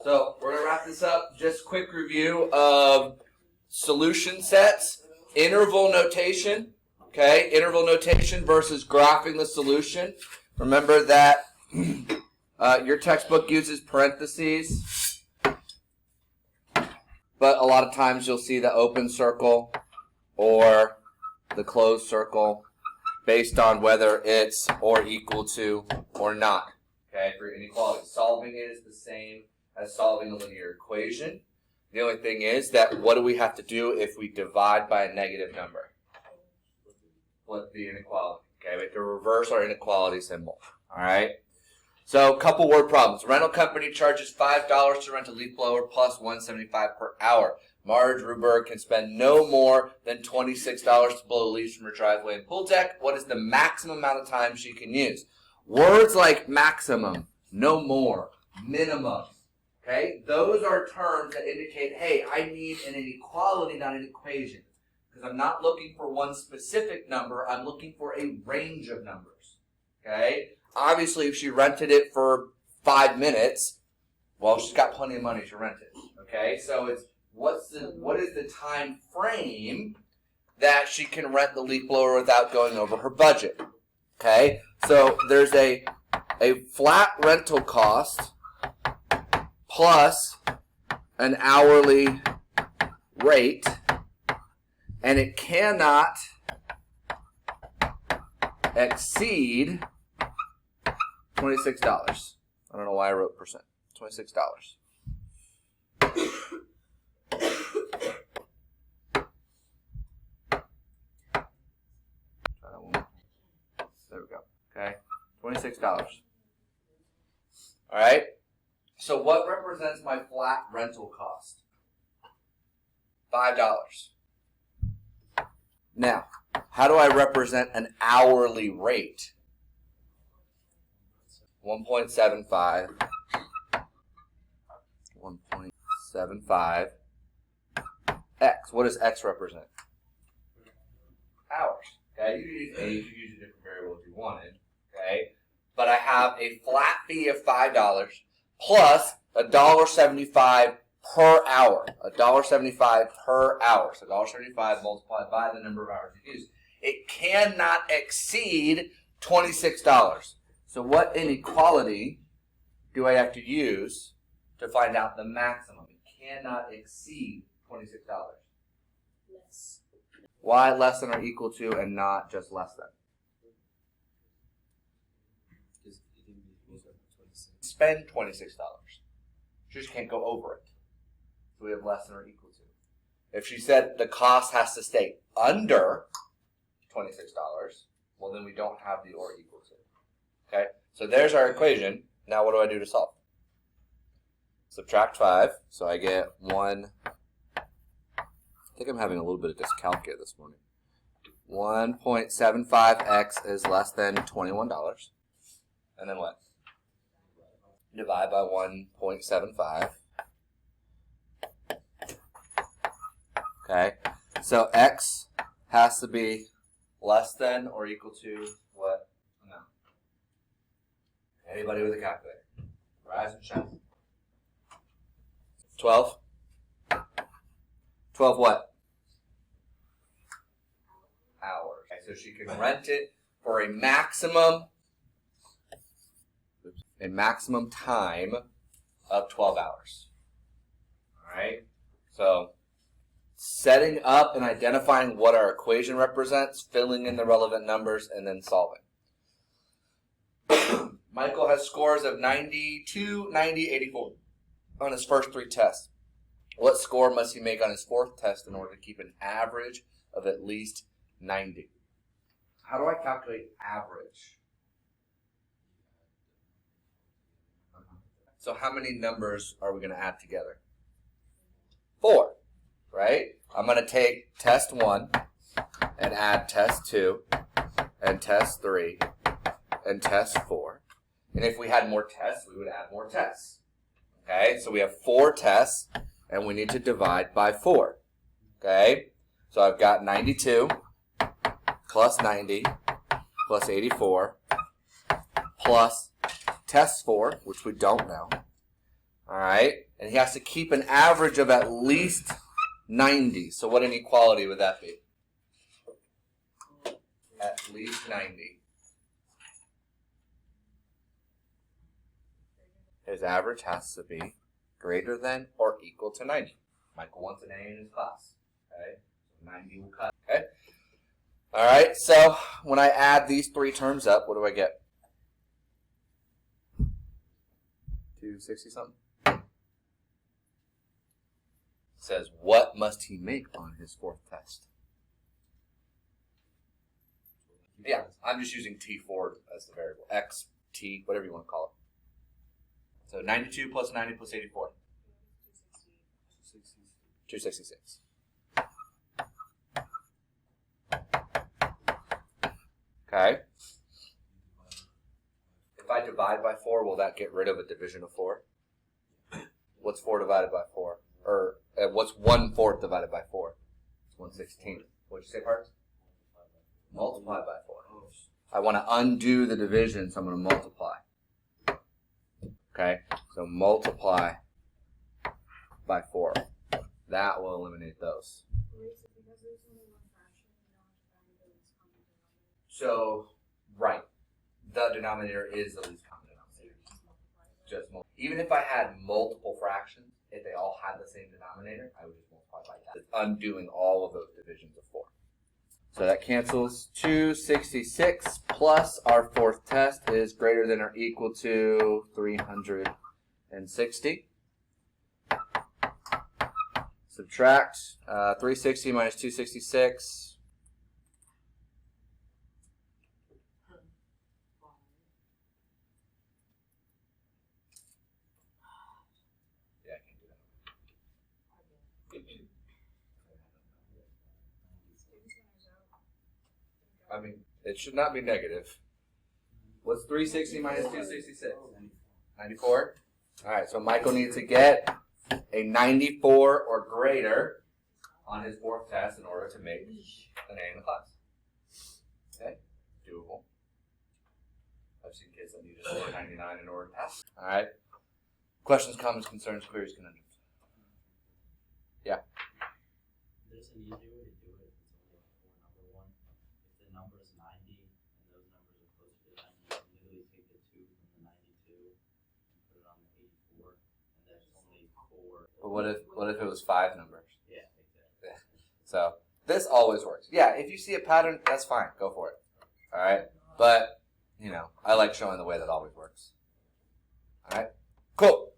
So we're going to wrap this up. Just quick review of solution sets, interval notation, okay? Interval notation versus graphing the solution. Remember that your textbook uses parentheses, but a lot of times you'll see the open circle or the closed circle based on whether it's or equal to or not, okay, for inequality. Solving it is the same as solving a linear equation. The only thing is that what do we have to do if we divide by a negative number? Flip the inequality. Okay, we have to reverse our inequality symbol. All right. So, couple word problems. Rental company charges $5 to rent a leaf blower plus $1.75 per hour. Marge Ruberg can spend no more than $26 to blow leaves from her driveway and pool deck. What is the maximum amount of time she can use? Words like maximum, no more, minimum. Okay, those are terms that indicate, hey, I need an inequality, not an equation. Because I'm not looking for one specific number, I'm looking for a range of numbers. Okay, obviously if she rented it for 5 minutes, well, she's got plenty of money to rent it. Okay, so it's what is the time frame that she can rent the leaf blower without going over her budget? Okay, so there's a flat rental cost plus an hourly rate, and it cannot exceed $26. I don't know why I wrote percent. $26. There we go. Okay, $26. All right. So what represents my flat rental cost? $5. Now, how do I represent an hourly rate? 1.75. 1.75 x. What does x represent? Hours. Okay, you could use a, you could use a different variable if you wanted. Okay, but I have a flat fee of $5 plus $1.75 per hour. $1.75 per hour. So $1.75 multiplied by the number of hours you use. It cannot exceed $26. So what inequality do I have to use to find out the maximum? It cannot exceed $26. Less. Why less than or equal to and not just less than? Spend $26. She just can't go over it. So we have less than or equal to. If she said the cost has to stay under $26, well then we don't have the or equal to. Okay, so there's our equation. Now what do I do to solve? Subtract 5, so I get 1. I think I'm having a little bit of dyscalculia this morning. 1.75x is less than $21. And then what? Divide by 1.75. Okay, so x has to be less than or equal to what amount? Anybody with a calculator? Rise and shine. 12? 12 what? Hours. Okay, so she can rent it for a maximum time of 12 hours. Alright? So, setting up and identifying what our equation represents, filling in the relevant numbers, and then solving. Michael has scores of 92, 90, 84 on his first 3 tests. What score must he make on his 4th test in order to keep an average of at least 90? How do I calculate average? So how many numbers are we going to add together? 4, right? I'm going to take test 1 and add test 2 and test 3 and test 4. And if we had more tests, we would add more tests. Okay, so we have 4 tests, and we need to divide by 4. Okay, so I've got 92 plus 90 plus 84 plus test 4, which we don't know. All right, And he has to keep an average of at least 90. So what inequality would that be? At least 90. His average has to be greater than or equal to 90. Michael wants an A in his class. Okay, so 90 will cut. Okay. All right. So when I add these three terms up, what do I get? 260 something. Says what must he make on his fourth test? Yeah, I'm just using T4 as the variable. X, T, whatever you want to call it. So 92 plus 90 plus 84. 266. Okay. If I divide by 4, will that get rid of a division of 4? What's 4 divided by 4? Or what's 1/4 divided by 4? It's 1/16. What'd you say, Parks? Multiply by 4. I want to undo the division, so I'm going to multiply. Okay, so multiply by 4. That will eliminate those. So, right, the denominator is the least common denominator. Even if I had multiple fractions, if they all had the same denominator, I would just multiply by that. It's undoing all of those divisions of 4. So that cancels. 266 plus our fourth test is greater than or equal to 360. Subtract 360 minus 266. Yeah, I can't do that. I mean, it should not be negative. What's 360 minus 266? 94? All right, so Michael needs to get a 94 or greater on his fourth test in order to make an A in the class. Okay, doable. I've seen kids that need to score 99 in order to pass. All right. Questions, comments, concerns, queries, conundrums? Yeah. There's an easy way to do it if it's only a 4-number one. If the number is 90 and those numbers are closer to 90, you can literally take the 2 from the 92 and put it on the 84, and that's only 4. But what if it was 5 numbers? Yeah, exactly. So this always works. Yeah, if you see a pattern, that's fine. Go for it. All right. But I like showing the way that always works. All right. Cool.